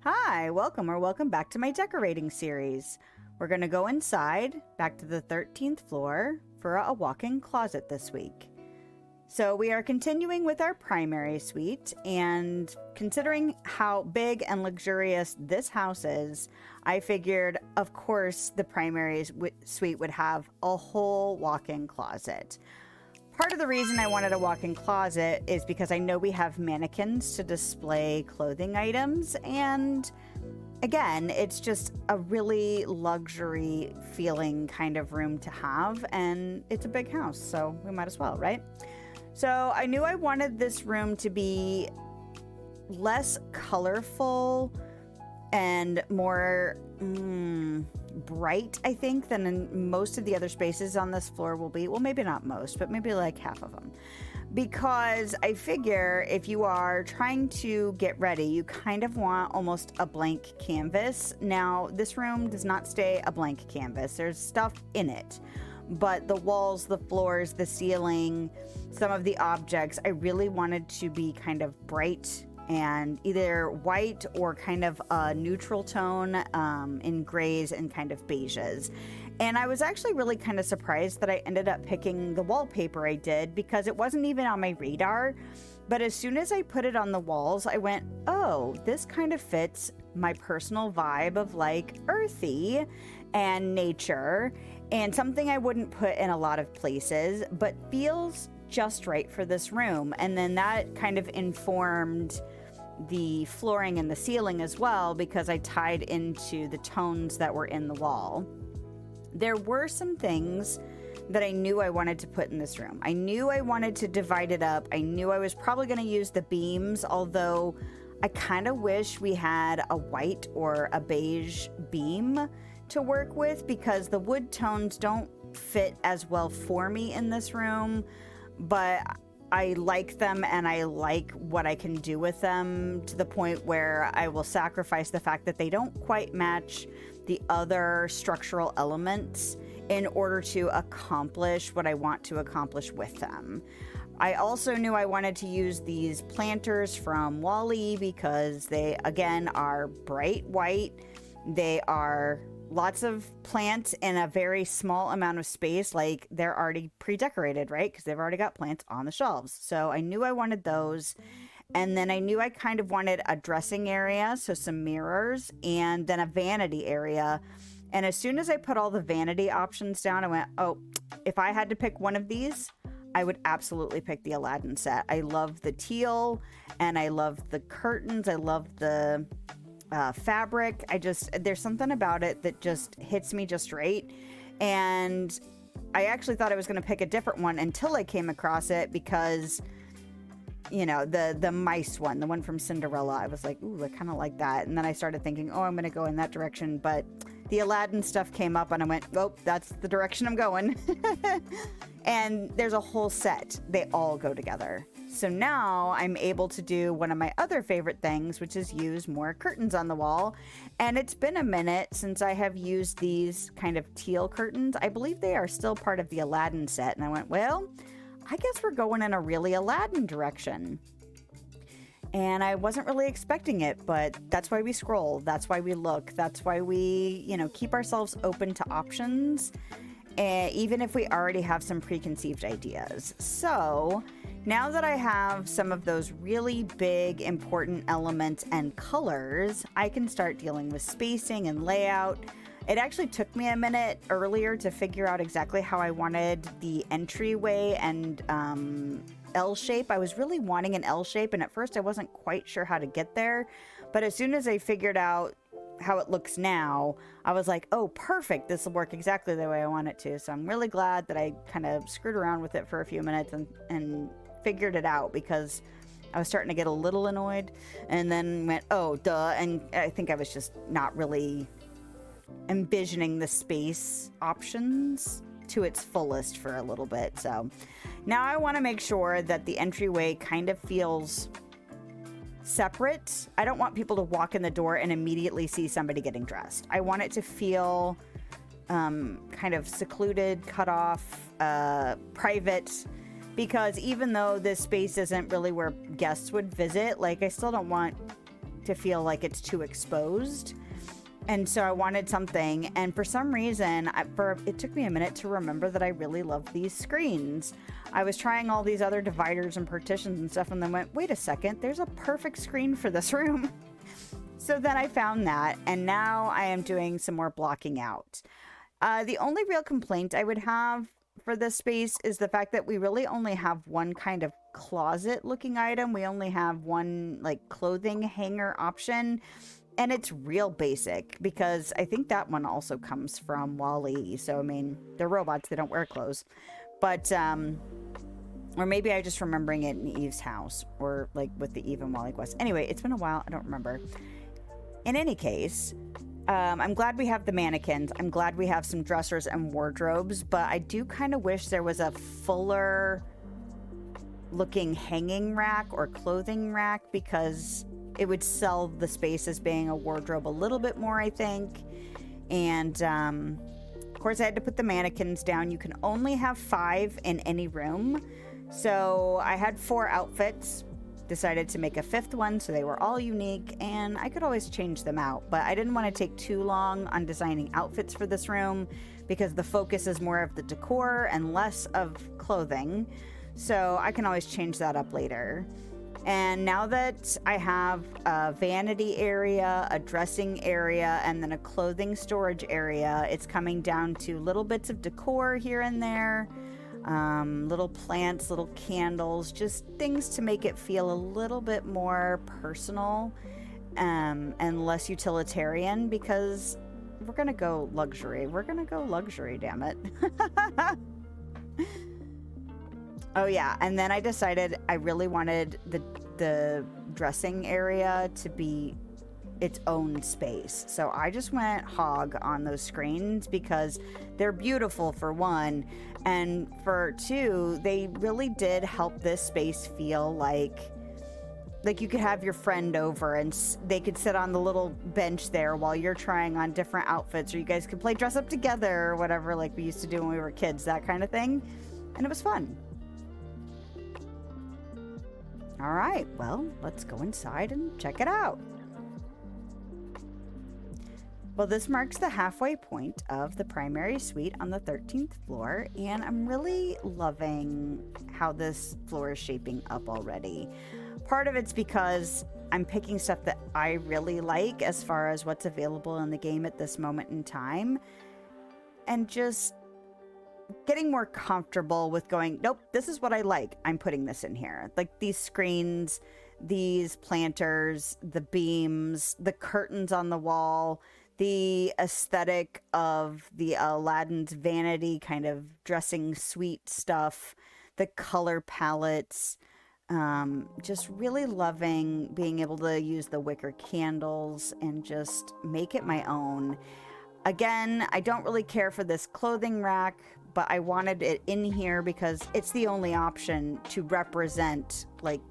Hi, welcome or welcome back to my decorating series. We're going to go inside, back to the 13th floor, for a walk-in closet this week. So we are continuing with our primary suite, and considering how big and luxurious this house is, I figured, of course, the primary suite would have a whole walk-in closet. Part of the reason I wanted a walk-in closet is because I know we have mannequins to display clothing items, and again, it's just a really luxury feeling kind of room to have, and it's a big house, so we might as well, right? So I knew I wanted this room to be less colorful and more bright, I think, than in most of the other spaces on this floor will be. Well, maybe not most, but maybe like half of them. Because I figure if you are trying to get ready, you kind of want almost a blank canvas. Now, this room does not stay a blank canvas. There's stuff in it. But the walls, the floors, the ceiling, some of the objects, I really wanted to be kind of bright and either white or kind of a neutral tone in grays and kind of beiges. And I was actually really kind of surprised that I ended up picking the wallpaper I did, because it wasn't even on my radar. But as soon as I put it on the walls, I went, oh, this kind of fits my personal vibe of like earthy and nature, and something I wouldn't put in a lot of places, but feels just right for this room. And then that kind of informed the flooring and the ceiling as well, because I tied into the tones that were in the wall. There were some things that I knew I wanted to put in this room. I knew I wanted to divide it up. I knew I was probably going to use the beams, although I kind of wish we had a white or a beige beam to work with, because the wood tones don't fit as well for me in this room, but I like them and I like what I can do with them, to the point where I will sacrifice the fact that they don't quite match the other structural elements in order to accomplish what I want to accomplish with them. I also knew I wanted to use these planters from Wally because they, again, are bright white. They are lots of plants in a very small amount of space, like they're already pre-decorated, right? Because they've already got plants on the shelves. So I knew I wanted those. And then I knew I kind of wanted a dressing area, so some mirrors, and then a vanity area. And as soon as I put all the vanity options down, I went, oh, if I had to pick one of these, I would absolutely pick the Aladdin set. I love the teal, and I love the curtains. I love the fabric. There's something about it that just hits me just right. And I actually thought I was going to pick a different one until I came across it, because you know, the mice one, the one from Cinderella, I was like, ooh, I kind of like that. And then I started thinking, oh, I'm going to go in that direction. But the Aladdin stuff came up and I went, oh, that's the direction I'm going. And there's a whole set. They all go together. So now I'm able to do one of my other favorite things, which is use more curtains on the wall. And it's been a minute since I have used these kind of teal curtains. I believe they are still part of the Aladdin set. And I went, well, I guess we're going in a really Aladdin direction. And I wasn't really expecting it, but that's why we scroll. That's why we look. That's why we, keep ourselves open to options, even if we already have some preconceived ideas. So now that I have some of those really big, important elements and colors, I can start dealing with spacing and layout. It actually took me a minute earlier to figure out exactly how I wanted the entryway and L shape. I was really wanting an L shape, and at first I wasn't quite sure how to get there. But as soon as I figured out how it looks now, I was like, oh, perfect. This will work exactly the way I want it to. So I'm really glad that I kind of screwed around with it for a few minutes and figured it out, because I was starting to get a little annoyed, and then went, oh, duh. And I think I was just not really envisioning the space options to its fullest for a little bit. So now I want to make sure that the entryway kind of feels separate. I don't want people to walk in the door and immediately see somebody getting dressed. I want it to feel kind of secluded, cut off, private, because even though this space isn't really where guests would visit, like, I still don't want to feel like it's too exposed. And so I wanted something, and for some reason, it took me a minute to remember that I really love these screens. I was trying all these other dividers and partitions and stuff, and then went, wait a second, there's a perfect screen for this room. So then I found that, and now I am doing some more blocking out. The only real complaint I would have for this space is the fact that we really only have one kind of closet looking item. We only have one like clothing hanger option. And it's real basic, because I think that one also comes from Wall-E. So, I mean, they're robots. They don't wear clothes. But, or maybe I'm just remembering it in Eve's house, or like with the Eve and Wall-E quest. Anyway, it's been a while. I don't remember. In any case, I'm glad we have the mannequins. I'm glad we have some dressers and wardrobes. But I do kind of wish there was a fuller looking hanging rack or clothing rack, because it would sell the space as being a wardrobe a little bit more, I think. And, of course, I had to put the mannequins down. You can only have 5 in any room. So I had 4 outfits, decided to make a 5th one, so they were all unique, and I could always change them out. But I didn't want to take too long on designing outfits for this room, because the focus is more of the decor and less of clothing. So I can always change that up later. And now that I have a vanity area, a dressing area, and then a clothing storage area, it's coming down to little bits of decor here and there, little plants, little candles, just things to make it feel a little bit more personal, and less utilitarian, because we're going to go luxury. We're going to go luxury, damn it. Oh yeah, and then I decided I really wanted the dressing area to be its own space. So I just went hog on those screens, because they're beautiful for one, and for two, they really did help this space feel like you could have your friend over and they could sit on the little bench there while you're trying on different outfits, or you guys could play dress up together or whatever, like we used to do when we were kids, that kind of thing. And it was fun. All right, well, let's go inside and check it out. Well, this marks the halfway point of the primary suite on the 13th floor, and I'm really loving how this floor is shaping up already. Part of it's because I'm picking stuff that I really like as far as what's available in the game at this moment in time, and just getting more comfortable with going, nope, this is what I like, I'm putting this in here. Like these screens, these planters, the beams, the curtains on the wall, the aesthetic of the Aladdin's vanity kind of dressing suite stuff, the color palettes, just really loving being able to use the wicker candles and just make it my own. Again, I don't really care for this clothing rack, but I wanted it in here because it's the only option to represent like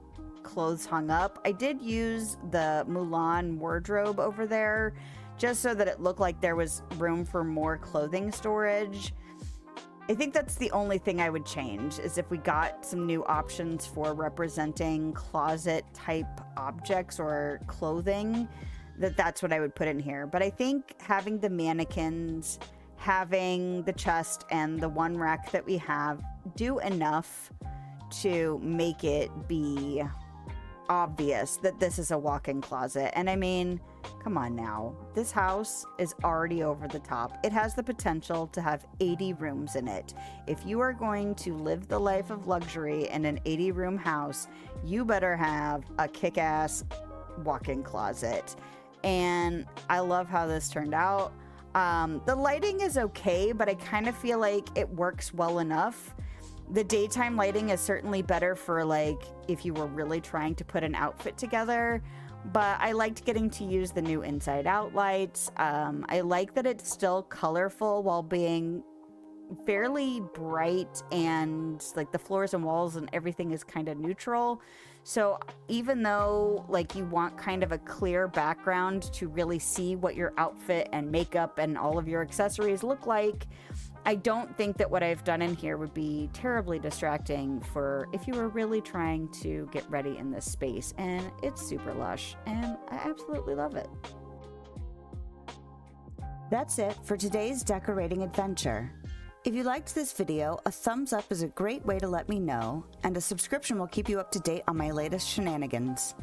clothes hung up. I did use the Mulan wardrobe over there just so that it looked like there was room for more clothing storage. I think that's the only thing I would change, is if we got some new options for representing closet type objects or clothing, that's what I would put in here. But I think having the mannequins, having the chest, and the one rack that we have do enough to make it be obvious that this is a walk-in closet. And I mean, come on now, this house is already over the top. It has the potential to have 80 rooms in it. If you are going to live the life of luxury in an 80-room house, you better have a kick-ass walk-in closet. And I love how this turned out. The lighting is okay, but I kind of feel like it works well enough. The daytime lighting is certainly better for like if you were really trying to put an outfit together, but I liked getting to use the new inside out lights. I like that it's still colorful while being fairly bright, and like the floors and walls and everything is kind of neutral. So even though like you want kind of a clear background to really see what your outfit and makeup and all of your accessories look like, I don't think that what I've done in here would be terribly distracting for if you were really trying to get ready in this space. And it's super lush, and I absolutely love it. That's it for today's decorating adventure. If you liked this video, a thumbs up is a great way to let me know, and a subscription will keep you up to date on my latest shenanigans.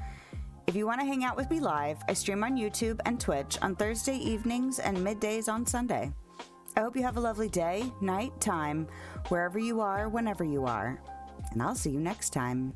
If you want to hang out with me live, I stream on YouTube and Twitch on Thursday evenings and middays on Sunday. I hope you have a lovely day, night, time, wherever you are, whenever you are. And I'll see you next time.